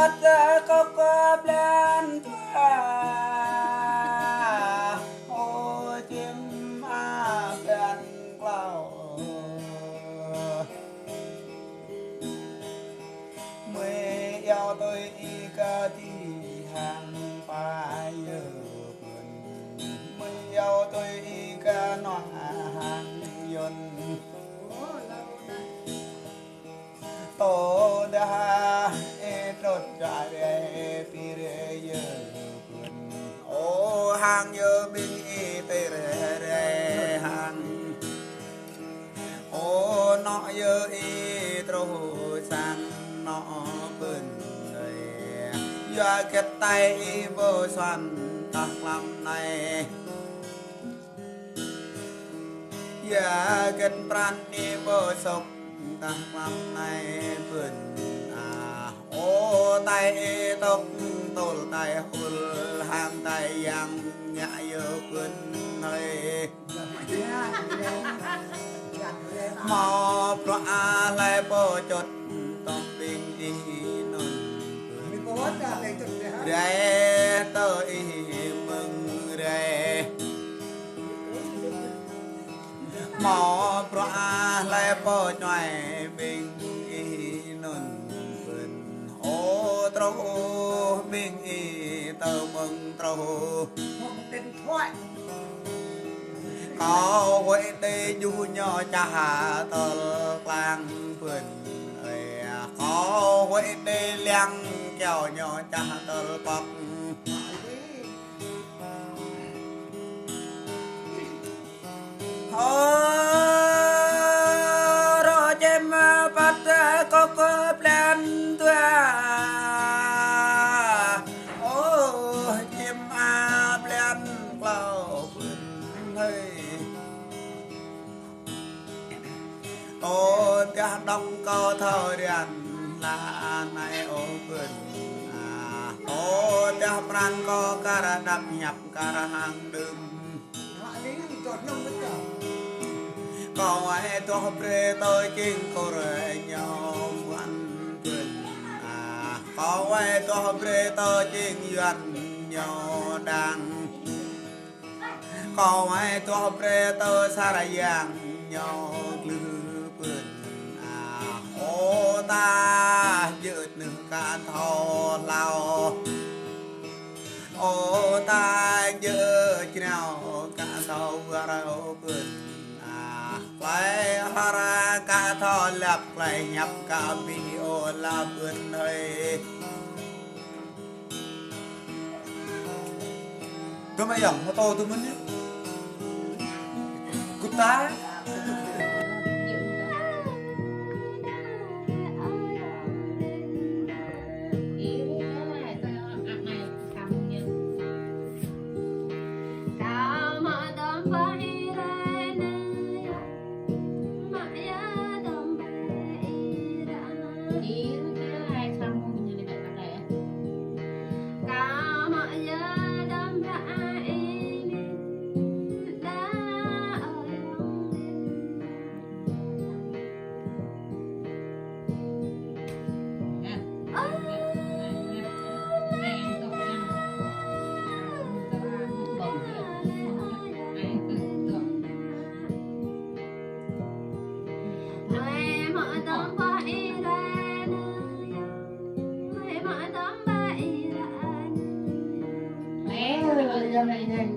bắt có lên ô chim bên clouds mới yêu tôi cả thì hàng phải giờ mới yêu tôi cả nó hàng yun tổ đã trốt ra để pire giờ ô hàng giờ bình tê re hàng ô nọ giờ trô sang nọ bừng giờ kết tay vô xoan tắc làm này giờ kết pran đi vô sọc tắc làm này bừng ô tay tóc tol tay hul hàng tay yang nhã giờ bừng này mò pro lại bò chốt tông bình đi re tôi mừng re mò pro lại bò nhoi bình nôn vân ô trâu bình tơ mừng trâu có quậy tê du nhỏ cha tơ lang vườn có quậy tê liang kéo nhỏ cha tơ bọc rồi chém bắt có lên tua ô chim lên clouds ô tia đông có thời gian là này ô vườn ô tia pran có cara đập nhập cara hàng đêm có ai tôi pre tôi kinh cô rồi nhau văn vườn có ai tôi pre tôi kinh văn nhau đang có ai tôi pre tôi sa yang nhau lư vườn ô ta dự nương can thò lao ô ta dự nào can thò vào vườn phải hara cả thò lập lại nhập cả video là vườn hơi tôi mới dòng mô tô tôi muốn cút tá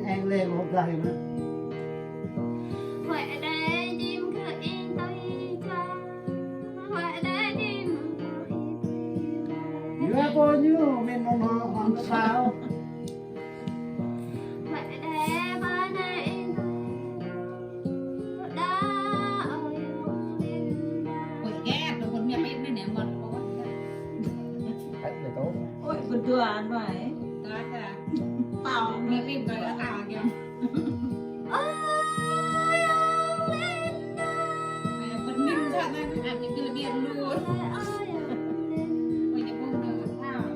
anh lên một ngày mà nhớ bao nhiêu mình nó sao Berduaan baik. Gak ada. Tahu mirip gak ada. Kayak bening kan nanti kelebihan dulu. Banyak banget tahu.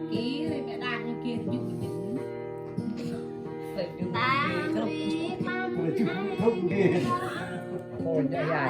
Kiri beda kiri juga. Phải โคนใหญ่